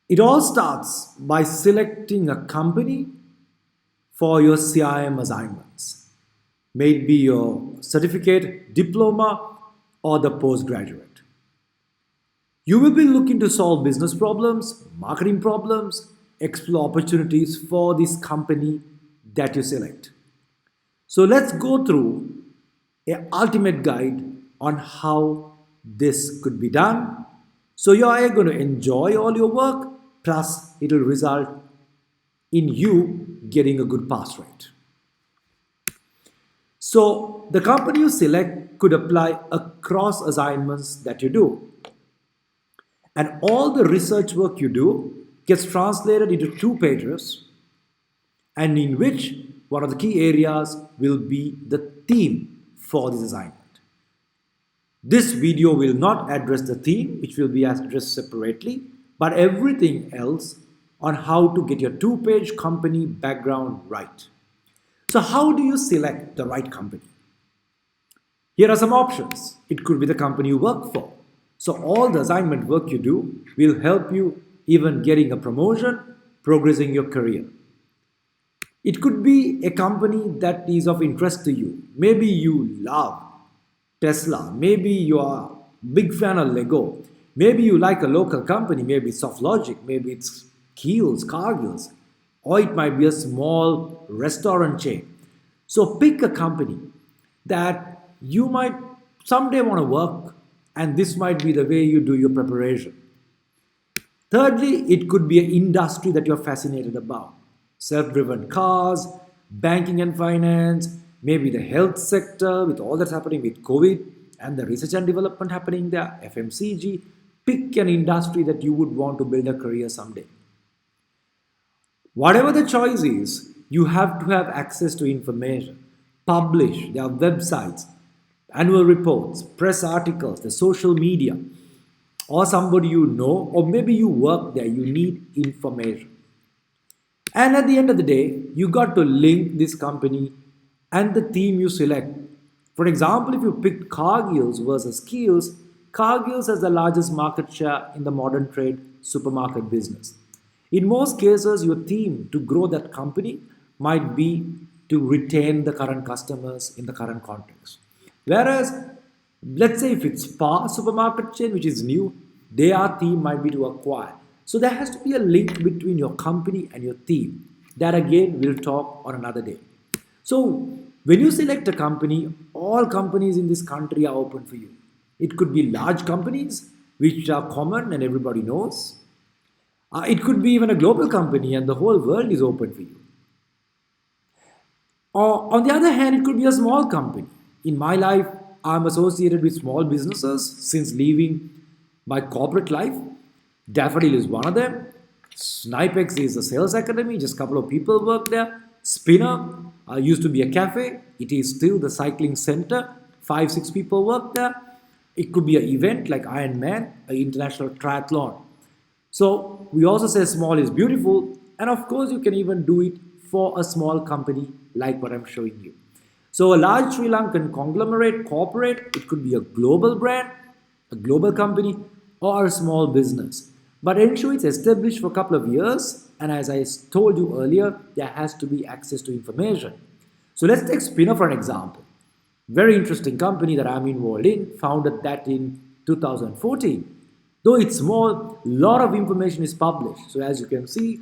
It all starts by selecting a company for your CIM assignments, maybe your certificate, diploma, or the postgraduate. You will be looking to solve business problems, marketing problems, explore opportunities for this company that you select. So let's go through a ultimate guide on how this could be done. So you are going to enjoy all your work, plus it will result in you getting a good pass rate. So the company you select could apply across assignments that you do. And all the research work you do gets translated into two pages, and in which one of the key areas will be the theme for this assignment. This video will not address the theme, which will be addressed separately, but everything else on how to get your two-page company background right. So how do you select the right company? Here are some options. It could be the company you work for. So all the assignment work you do will help you even getting a promotion, progressing your career. It could be a company that is of interest to you. Maybe you love Tesla. Maybe you are a big fan of Lego. Maybe you like a local company. Maybe it's SoftLogic. Maybe it's Kiehl's, Cargill's. Or it might be a small restaurant chain. So pick a company that you might someday want to work, and this might be the way you do your preparation. Thirdly, it could be an industry that you're fascinated about. Self-driven cars, banking and finance, maybe the health sector with all that's happening with COVID and the research and development happening there, FMCG. Pick an industry that you would want to build a career someday. Whatever the choice is, you have to have access to information. Publish their websites, annual reports, press articles, the social media, or somebody you know, or maybe you work there, you need information. And at the end of the day, you got to link this company and the theme you select. For example, if you picked Cargill's versus Kiehl's, Cargill's has the largest market share in the modern trade supermarket business. In most cases, your theme to grow that company might be to retain the current customers in the current context. Whereas, let's say if it's Spar supermarket chain, which is new, their theme might be to acquire. So there has to be a link between your company and your theme. That again, we'll talk on another day. So when you select a company, all companies in this country are open for you. It could be large companies, which are common and everybody knows. It could be even a global company and the whole world is open for you. Or on the other hand, it could be a small company. In my life, I'm associated with small businesses since leaving my corporate life. Daffodil is one of them. Snipex is a sales academy, just a couple of people work there. Spinner used to be a cafe. It is still the cycling center. 5, 6 people work there. It could be an event like Ironman, an international triathlon. So we also say small is beautiful, and of course you can even do it for a small company like what I'm showing you. So a large Sri Lankan conglomerate, corporate, it could be a global brand, a global company, or a small business. But ensure it's established for a couple of years, and as I told you earlier, there has to be access to information. So let's take Spinner for an example. Very interesting company that I'm involved in, founded that in 2014. Though it's small, a lot of information is published. So as you can see,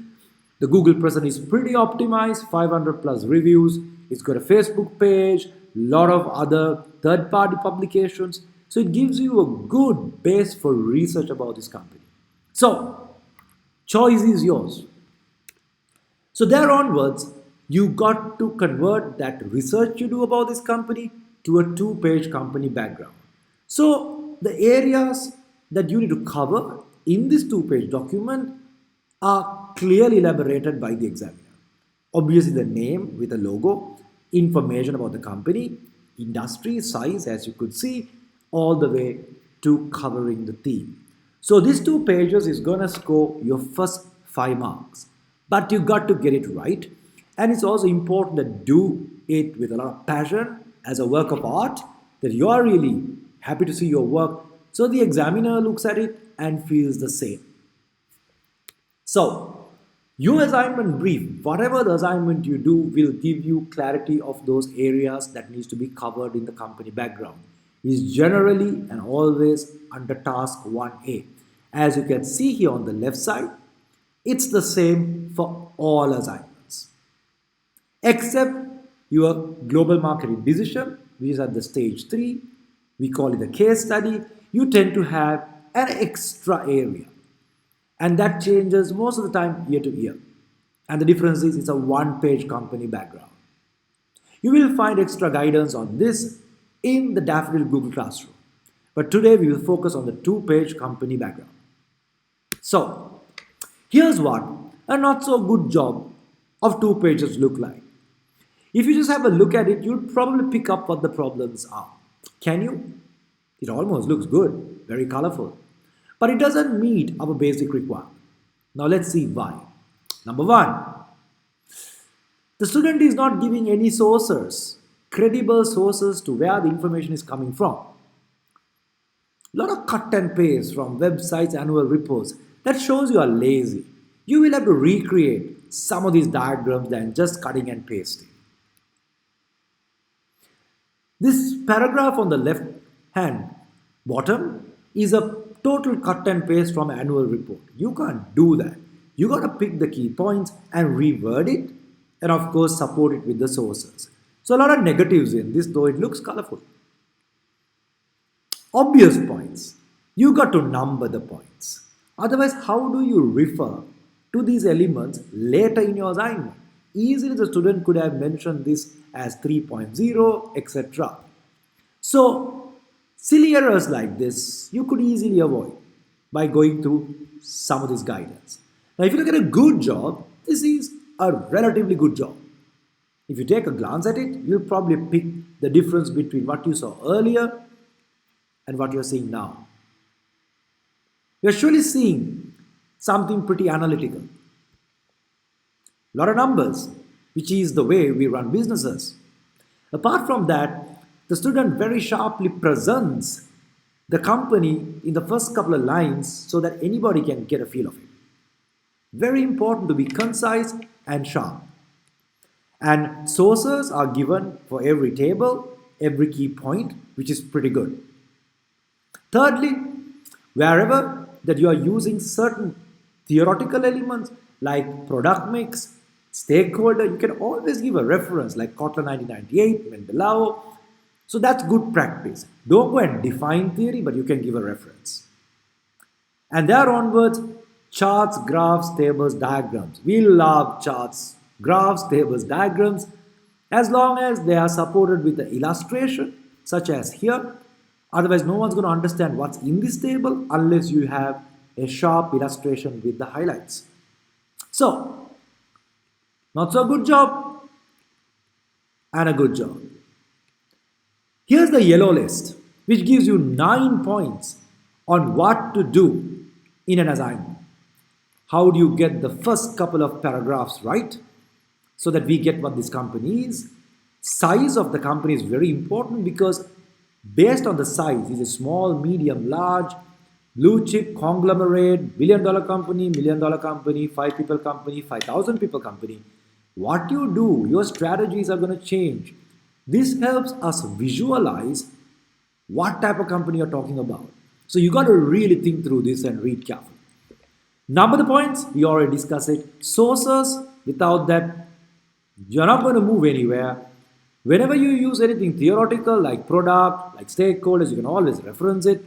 the Google presence is pretty optimized, 500 plus reviews. It's got a Facebook page, a lot of other third-party publications. So it gives you a good base for research about this company. So, choice is yours. So there onwards, you got to convert that research you do about this company to a two-page company background. So the areas that you need to cover in this two-page document are clearly elaborated by the examiner. Obviously the name with a logo, information about the company, industry, size as you could see, all the way to covering the theme. So these 2 pages is gonna score your first 5 marks. But you got to get it right. And it's also important to do it with a lot of passion as a work of art, that you are really happy to see your work. So the examiner looks at it and feels the same. So, your assignment brief, whatever the assignment you do, will give you clarity of those areas that needs to be covered in the company background. Is generally and always under task 1A. As you can see here on the left side, it's the same for all assignments except your global marketing decision, which is at the stage 3. We call it a case study. You tend to have an extra area, and that changes most of the time year to year. And the difference is it's a one-page company background. You will find extra guidance on this in the Daffodil Google Classroom. But today we will focus on the two-page company background. So, here's what a not so good job of 2 pages look like. If you just have a look at it, you'll probably pick up what the problems are. Can you? It almost looks good, very colorful. But it doesn't meet our basic requirement. Now let's see why. Number one, the student is not giving any sources, credible sources to where the information is coming from. A lot of cut and paste from websites, annual reports. That shows you are lazy. You will have to recreate some of these diagrams than just cutting and pasting. This paragraph on the left hand bottom is a total cut and paste from annual report. You can't do that. You got to pick the key points and reword it, and of course support it with the sources. So a lot of negatives in this, though it looks colorful. Obvious points. You got to number the points. Otherwise, how do you refer to these elements later in your assignment? Easily the student could have mentioned this as 3.0, etc. So, silly errors like this you could easily avoid by going through some of this guidance. Now, if you look at a good job, this is a relatively good job. If you take a glance at it, you'll probably pick the difference between what you saw earlier and what you're seeing now. You're surely seeing something pretty analytical. A lot of numbers, which is the way we run businesses. Apart from that, the student very sharply presents the company in the first couple of lines so that anybody can get a feel of it. Very important to be concise and sharp. And sources are given for every table, every key point, which is pretty good. Thirdly, wherever that you are using certain theoretical elements like product mix, stakeholder, you can always give a reference like Kotler 1998, Mendelao. So that's good practice. Don't go and define theory, but you can give a reference. And there onwards, charts, graphs, tables, diagrams. We love charts, graphs, tables, diagrams, as long as they are supported with the illustration, such as here. Otherwise, no one's going to understand what's in this table unless you have a sharp illustration with the highlights. So, not so good job and a good job. Here's the yellow list, which gives you 9 points on what to do in an assignment. How do you get the first couple of paragraphs right so that we get what this company is? Size of the company is very important because based on the size, is a small, medium, large, blue chip, conglomerate, $1 billion company, $1 million company, 5 people company, 5,000 people company. What you do, your strategies are going to change. This helps us visualize what type of company you're talking about. So you got to really think through this and read carefully. Number the points, we already discussed it. Sources, without that, you're not going to move anywhere. Whenever you use anything theoretical like product, like stakeholders, you can always reference it.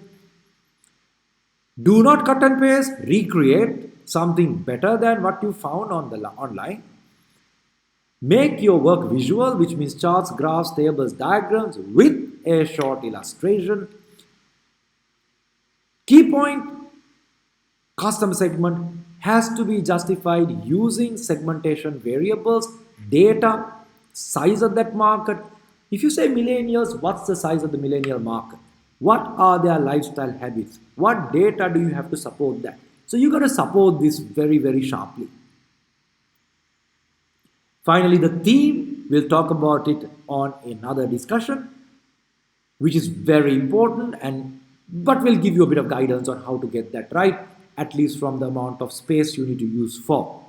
Do not cut and paste, recreate something better than what you found on the online. Make your work visual, which means charts, graphs, tables, diagrams with a short illustration. Key point, custom segment has to be justified using segmentation variables, data, size of that market. If you say millennials, what's the size of the millennial market? What are their lifestyle habits? What data do you have to support that? So you got to support this very, very sharply. Finally, the theme, we'll talk about it on another discussion, which is very important, but will give you a bit of guidance on how to get that right. at least from the amount of space you need to use for.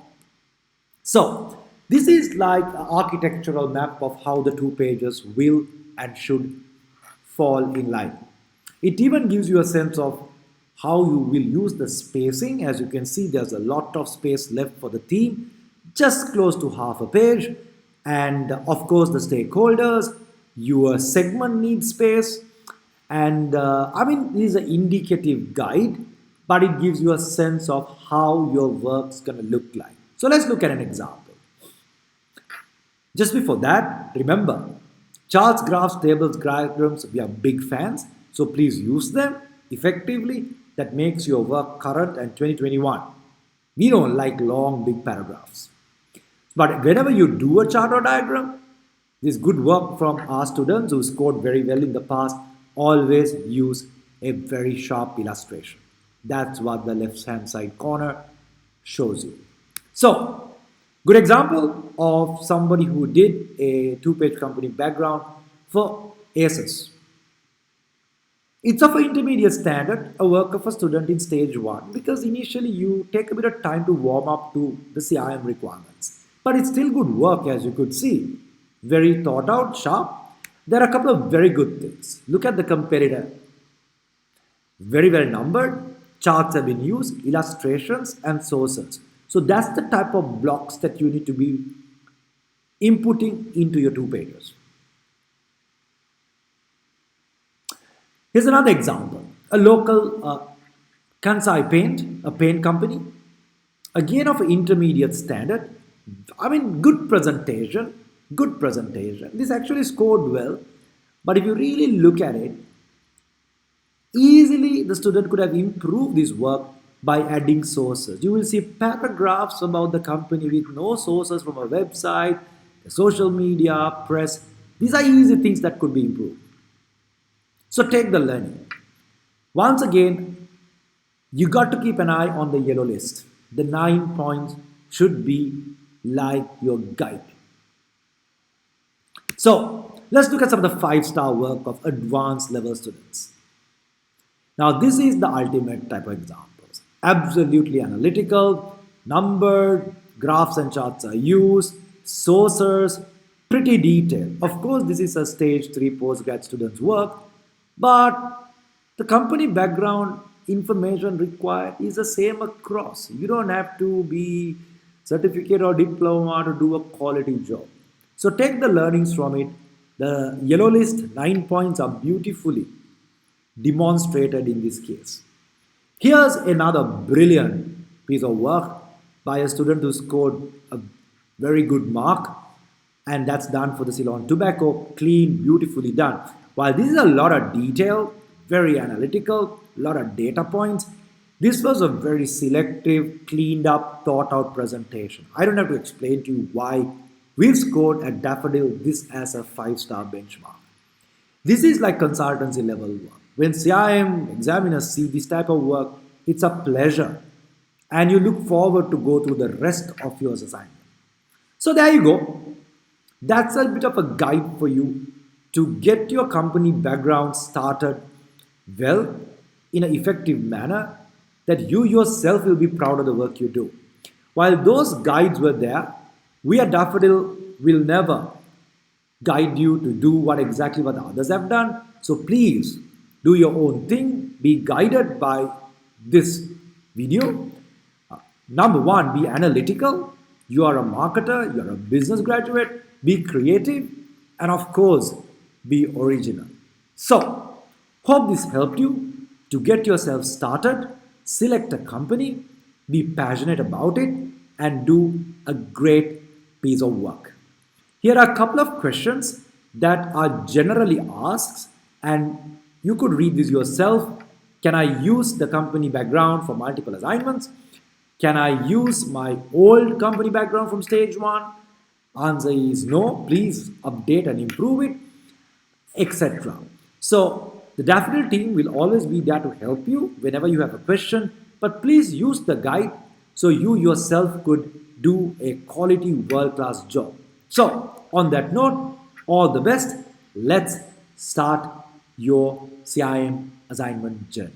So, this is like an architectural map of how the two pages will and should fall in line. It even gives you a sense of how you will use the spacing. As you can see, there's a lot of space left for the theme, just close to half a page. And of course, the stakeholders, your segment needs space. And I mean, this is an indicative guide, but it gives you a sense of how your work's going to look like. So let's look at an example. Just before that, remember, charts, graphs, tables, diagrams, we are big fans. So please use them effectively. That makes your work current and 2021. We don't like long, big paragraphs. But whenever you do a chart or diagram, this good work from our students who scored very well in the past, always use a very sharp illustration. That's what the left-hand side corner shows you. So, good example of somebody who did a two-page company background for ASUS. It's of an intermediate standard, a work of a student in stage 1, because initially you take a bit of time to warm up to the CIM requirements. But it's still good work, as you could see. Very thought out, sharp. There are a couple of very good things. Look at the competitor. Very well numbered. Charts have been used, illustrations and sources. So that's the type of blocks that you need to be inputting into your two pages. Here's another example. A local Kansai Paint, a paint company. Again of intermediate standard. I mean, good presentation. Good presentation. This actually scored well. But if you really look at it, easily the student could have improved this work by adding sources. You will see paragraphs about the company with no sources from a website, social media, press. These are easy things that could be improved. So take the learning. Once again, you got to keep an eye on the yellow list. The 9 points should be like your guide. So let's look at some of the 5-star work of advanced level students. Now this is the ultimate type of examples. Absolutely analytical, numbered, graphs and charts are used, sources, pretty detailed. Of course, this is a stage 3 postgrad student's work, but the company background information required is the same across. You don't have to be certificate or diploma to do a quality job. So take the learnings from it. The yellow list 9 points are beautifully demonstrated in this case. Here's another brilliant piece of work by a student who scored a very good mark, and that's done for the Ceylon Tobacco. Clean, beautifully done. While this is a lot of detail, very analytical, a lot of data points, this was a very selective, cleaned up, thought out presentation. I don't have to explain to you why we've scored at Daffodil this as a 5-star benchmark. This is like consultancy level work. When CIM examiners see this type of work, it's a pleasure. And you look forward to go through the rest of your assignment. So there you go. That's a bit of a guide for you to get your company background started well in an effective manner that you yourself will be proud of the work you do. While those guides were there, we at Daffodil will never guide you to do exactly what the others have done. So please do your own thing. Be guided by this video. Number one, be analytical. You are a marketer, you're a business graduate. Be creative, and of course, be original. So, hope this helped you to get yourself started, select a company, be passionate about it, and do a great piece of work. Here are a couple of questions that are generally asked, and you could read this yourself. Can I use the company background for multiple assignments? Can I use my old company background from stage 1? Answer is no. Please update and improve it, etc. So the Daffodil team will always be there to help you whenever you have a question, but please use the guide so you yourself could do a quality world-class job. So on that note, all the best. Let's start your CIM assignment journey.